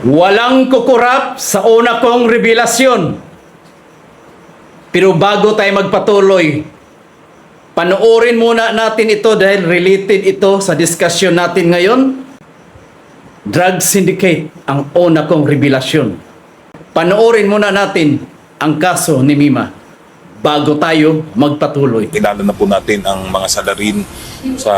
Walang kukurap sa una kong revelasyon. Pero bago tayo magpatuloy, panoorin muna natin ito dahil related ito sa diskusyon natin ngayon. Drug syndicate ang una kong revelasyon. Panoorin muna natin ang kaso ni Mima bago tayo magpatuloy. Kilala na po natin ang mga salarin sa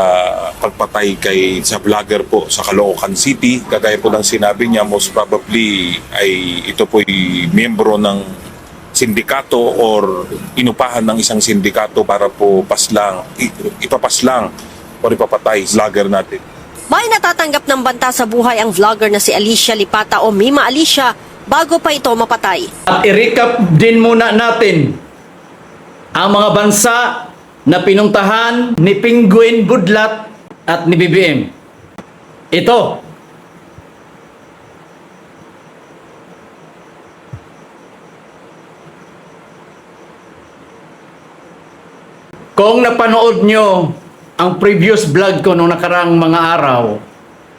pagpatay sa vlogger po sa Caloocan City. Kagaya po ng sinabi niya, most probably ay ito po ay miyembro ng sindikato or inupahan ng isang sindikato para po ipapaslang o ipapatay vlogger natin. May natatanggap ng banta sa buhay ang vlogger na si Alicia Lipata o Mima Alicia bago pa ito mapatay. At i-recap din muna natin ang mga bansa na pinuntahan ni Penguin Budlat at ni BBM. Ito. Kung napanood nyo ang previous vlog ko nung nakaraang mga araw,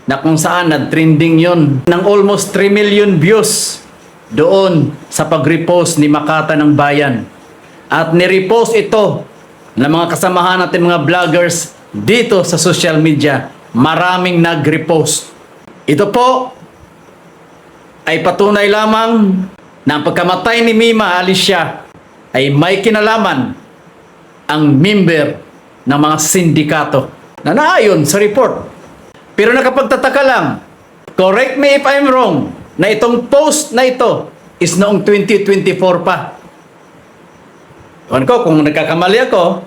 na kung saan nag-trending yon ng almost 3 million views doon sa pag-repost ni Makata ng Bayan. At ni-repost ito ng mga kasamahan natin mga vloggers dito sa social media. Maraming nag-repost. Ito po ay patunay lamang na ang pagkamatay ni Mima Alicia ay may kinalaman ang member ng mga sindikato na naayon sa report. Pero nakapagtataka lang, correct me if I'm wrong, na itong post na ito is noong 2024 pa. Ewan ko kung nagkakamali ako,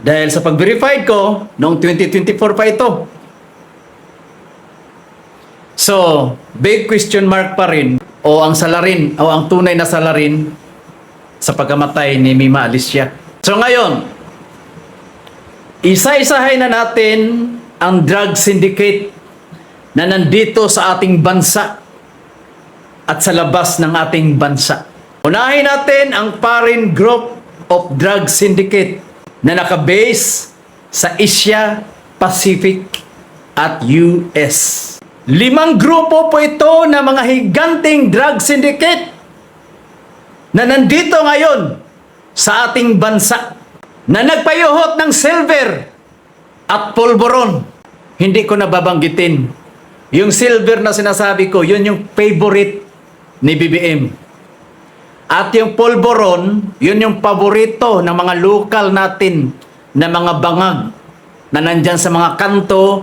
dahil sa pag-verified ko, noong 2024 pa ito. So, big question mark pa rin, o ang salarin, o ang tunay na salarin sa pagkamatay ni Mima Alicia. So ngayon, isa-isahay na natin ang drug syndicate na nandito sa ating bansa at sa labas ng ating bansa. Unahin natin ang foreign group of drug syndicate na nakabase sa Asia, Pacific at US. 5 grupo po ito na mga higanting drug syndicate na nandito ngayon sa ating bansa na nagpayuhot ng silver at pulburon. Hindi ko nababanggitin. Yung silver na sinasabi ko, yun yung favorite ni BBM. At yung pulburon, yun yung paborito ng mga lokal natin na mga bangag na nandyan sa mga kanto,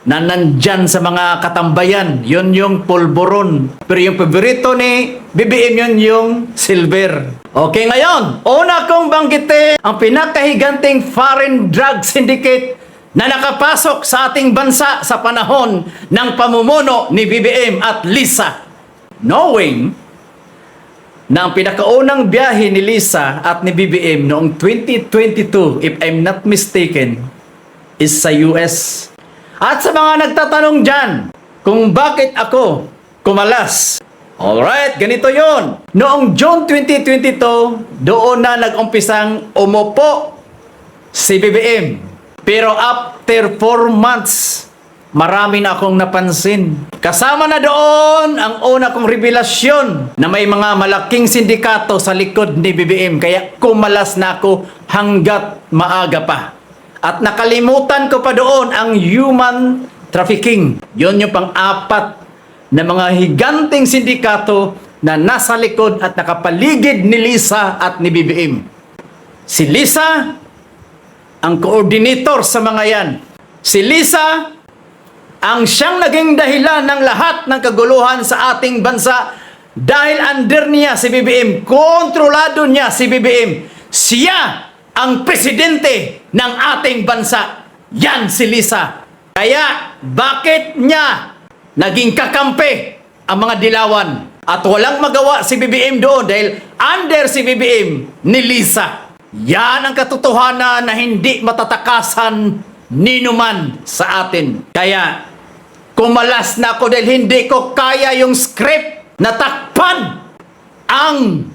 na nandyan sa mga katambayan. Yun yung pulburon. Pero yung paborito ni BBM, yun yung silver. Okay, ngayon, una kong banggitin ang pinakahiganting foreign drug syndicate na nakapasok sa ating bansa sa panahon ng pamumuno ni BBM at Lisa. Knowing na ang pinakaunang biyahe ni Lisa at ni BBM noong 2022, if I'm not mistaken, is sa US. At sa mga nagtatanong dyan kung bakit ako kumalas. Alright, ganito yon. Noong June 2022, doon na nag-umpisang umupo si BBM. Pero after 4 months, marami na akong napansin. Kasama na doon ang una kong revelasyon na may mga malaking sindikato sa likod ni BBM. Kaya kumalas na ako hanggat maaga pa. At nakalimutan ko pa doon ang human trafficking. Yun yung pang-apat na mga higanting sindikato na nasa likod at nakapaligid ni Lisa at ni BBM. Si Lisa, ang coordinator sa mga yan. Si Lisa, ang siyang naging dahilan ng lahat ng kaguluhan sa ating bansa dahil under niya si BBM, kontrolado niya si BBM. Siya ang presidente ng ating bansa. Yan si Lisa. Kaya bakit niya naging kakampi ang mga dilawan at walang magawa si BBM doon dahil under si BBM ni Lisa. Yan ang katotohanan na hindi matatakasan ninuman sa atin. Kaya kumalas na ako dahil hindi ko kaya yung script na takpan ang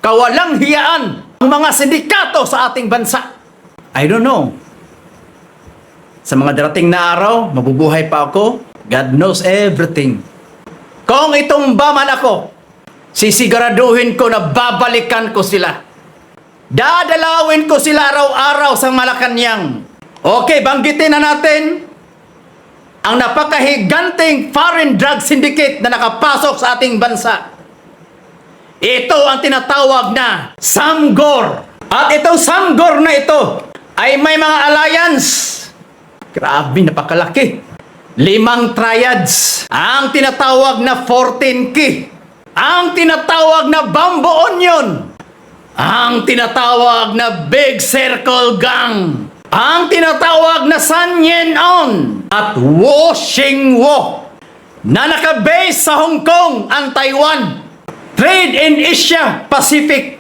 kawalang hiyaan ang mga sindikato sa ating bansa. I don't know. Sa mga darating na araw, mabubuhay pa ako. God knows everything. Kung itumba man ako, sisiguraduhin ko na babalikan ko sila. Dadalawin ko sila araw-araw sa Malacanang. Okay, banggitin na natin ang napakahiganting foreign drug syndicate na nakapasok sa ating bansa. Ito ang tinatawag na Samgor. At itong Samgor na ito ay may mga alliance. Grabe, napakalaki. 5 triads. Ang tinatawag na 14 key. Ang tinatawag na Bamboo Onion. Ang tinatawag na Big Circle Gang. Ang tinatawag na San Yen On. At Wo Shing Wo na nakabase sa Hong Kong and Taiwan. Trade in Asia Pacific.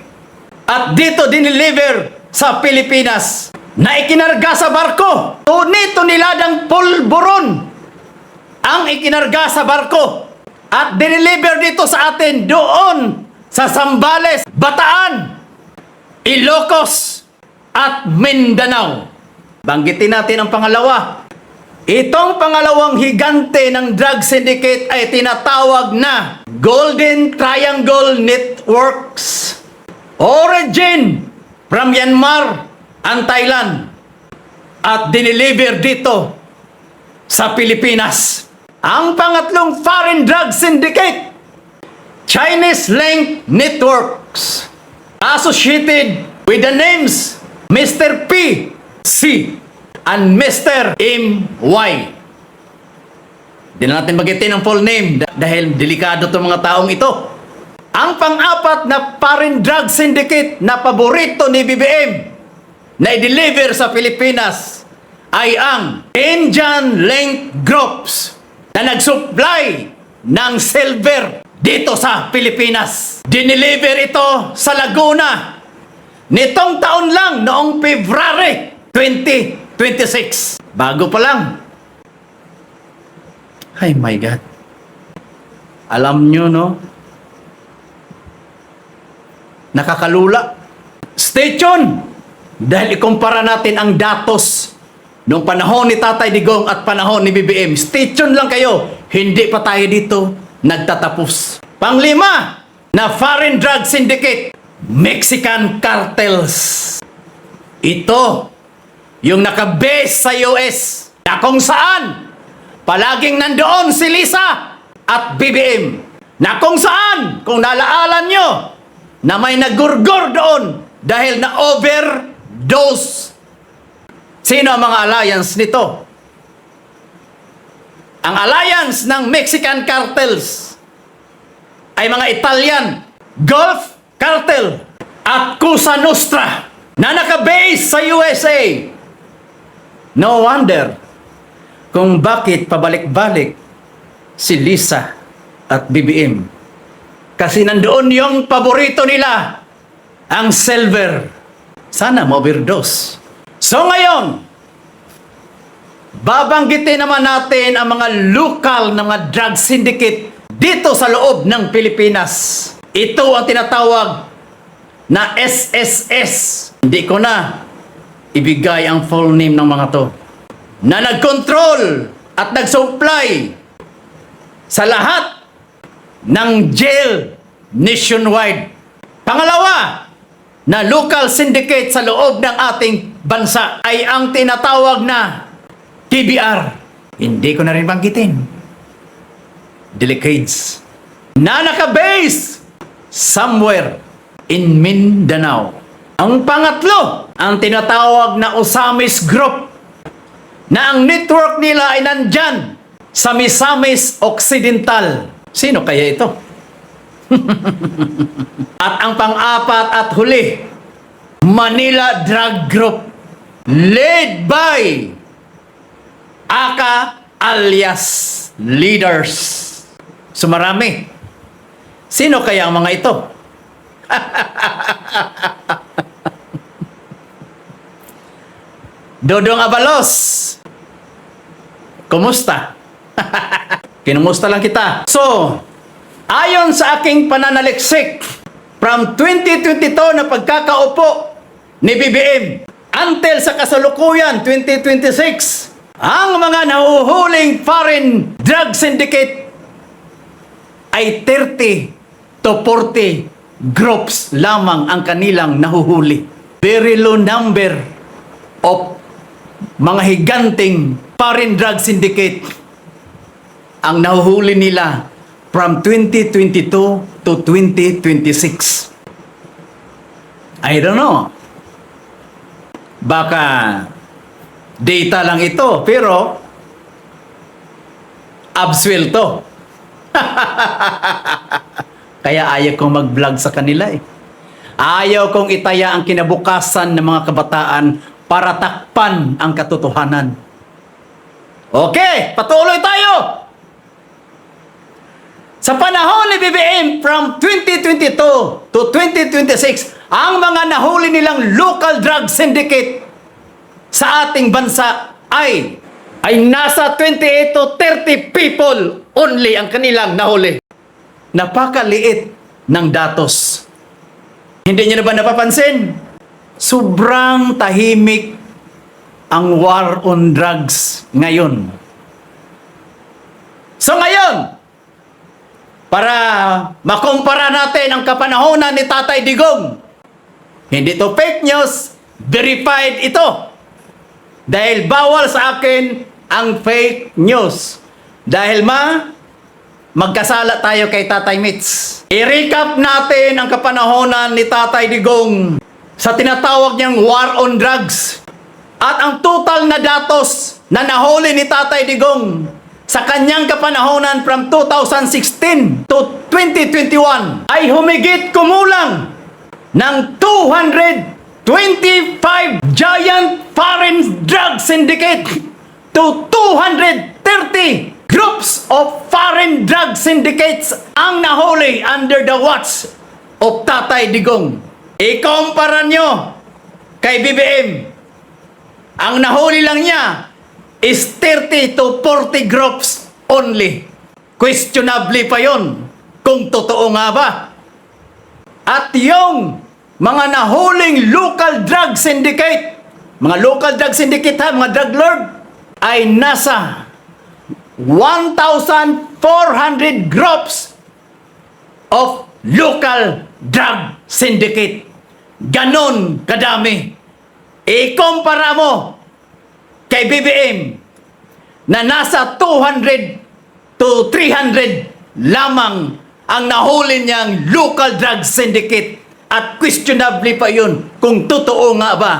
At dito dineliver sa Pilipinas na ikinarga sa barko. Nito niladang pulburon ang ikinarga sa barko at dineliver dito sa atin doon sa Zambales, Bataan, Ilocos at Mindanao. Banggitin natin ang pangalawa. Itong pangalawang higante ng drug syndicate ay tinatawag na Golden Triangle Networks. Origin from Myanmar and Thailand at dineliver dito sa Pilipinas. Ang pangatlong foreign drug syndicate, Chinese Link Networks, associated with the names Mr. P. C. and Mr. M. Y. Di na natin magitin ang full name dahil delikado itong mga taong ito. Ang pang-apat na foreign drug syndicate na paborito ni BBM na i-deliver sa Pilipinas ay ang Indian Link Groups na nag-supply ng silver dito sa Pilipinas. Dineliver ito sa Laguna nitong taon lang noong February 2026. Bago pa lang. Ay my God. Alam nyo, no? Nakakalula. Stay tuned! Dahil ikumpara natin ang datos nung panahon ni Tatay Digong at panahon ni BBM. Stay tuned lang kayo. Hindi pa tayo dito nagtatapos. Panglima na foreign drug syndicate, Mexican cartels. Ito yung nakabase sa US na kung saan palaging nandoon si Lisa at BBM. Na kung saan, kung naalaalan nyo, na may nagurgur doon dahil na overdose. Sino ang mga alliance nito? Ang alliance ng Mexican cartels ay mga Italian Gulf Cartel at Cosa Nostra na nakabase sa USA. No wonder kung bakit pabalik-balik si Lisa at BBM. Kasi nandoon yung paborito nila, ang silver. Sana ma-overdose. So ngayon, babanggitin naman natin ang mga local na mga drug syndicate dito sa loob ng Pilipinas. Ito ang tinatawag na SSS. Hindi ko na ibigay ang full name ng mga to. Na nag-control at nag-supply sa lahat ng jail nationwide. Pangalawa, na local syndicate sa loob ng ating bansa ay ang tinatawag na TBR. Hindi ko na rin banggitin. Delicates. Na nakabase somewhere in Mindanao. Ang pangatlo, ang tinatawag na Osamis Group, na ang network nila ay nandyan sa Misamis Occidental. Sino kaya ito? At ang pang-apat at huli, Manila Drug Group, led by Aka alias Leaders. So marami. Sino kaya ang mga ito? Dodong Abalos, kumusta? Kinumusta lang kita. So, ayon sa aking pananaliksik, from 2022 na pagkakaupo ni BBM until sa kasalukuyan 2026, ang mga nahuhuling foreign drug syndicate ay 30 to 40 groups lamang ang kanilang nahuhuli. Very low number of mga higanting foreign drug syndicate ang nahuhuli nila from 2022 to 2026. I don't know. Baka data lang ito, pero absuelto. Kaya ayaw kong mag-vlog sa kanila eh. Ayaw kong itaya ang kinabukasan ng mga kabataan para takpan ang katotohanan. Okay, patuloy tayo! Sa panahon ni BBM from 2022 to 2026, ang mga nahuli nilang local drug syndicate sa ating bansa ay nasa 28 to 30 people only ang kanilang nahuli. Napakaliit ng datos. Hindi niyo na ba napapansin? Sobrang tahimik ang war on drugs ngayon. So ngayon, para makumpara natin ang kapanahonan ni Tatay Digong, hindi to fake news, verified ito. Dahil bawal sa akin ang fake news. Dahil magkasala tayo kay Tatay Mitch. I-recap natin ang kapanahonan ni Tatay Digong sa tinatawag niyang war on drugs. At ang total na datos na nahuli ni Tatay Digong sa kanyang kapanahonan from 2016 to 2021 ay humigit kumulang ng 225 giant foreign drug syndicate to 230 groups of foreign drug syndicates ang nahuli under the watch of Tatay Digong. Ikumpara nyo kay BBM. Ang nahuli lang niya is 30 to 40 groups only. Questionably pa yon kung totoo nga ba. At yung mga nahuling local drug syndicate, mga local drug syndicate mga drug lord, ay nasa 1,400 groups of local drug syndicate. Ganon kadami. Ikumpara mo kay BBM na nasa 200 to 300 lamang ang nahuli niyang local drug syndicate at questionably pa yun kung totoo nga ba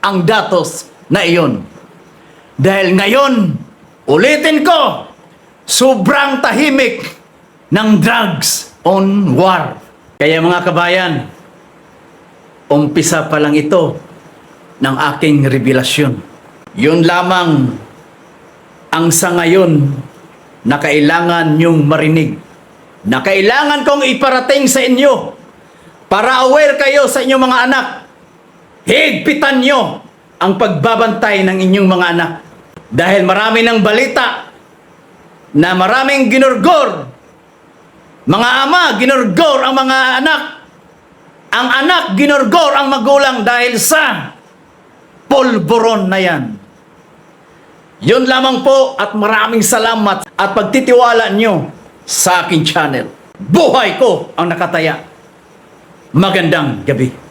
ang datos na iyon. Dahil ngayon, ulitin ko, sobrang tahimik ng drugs on war. Kaya mga kabayan, umpisa pa lang ito ng aking revelasyon. Yun lamang ang sa ngayon na kailangan nyong marinig, na kailangan kong iparating sa inyo para aware kayo sa inyong mga anak. Higpitan nyo ang pagbabantay ng inyong mga anak. Dahil marami ng balita na maraming ginurgor. Mga ama, ginurgor ang mga anak. Ang anak, ginurgor ang magulang dahil sa polvoron na yan. Yun lamang po at maraming salamat at pagtitiwala nyo sa aking channel. Buhay ko ang nakataya. Magandang gabi.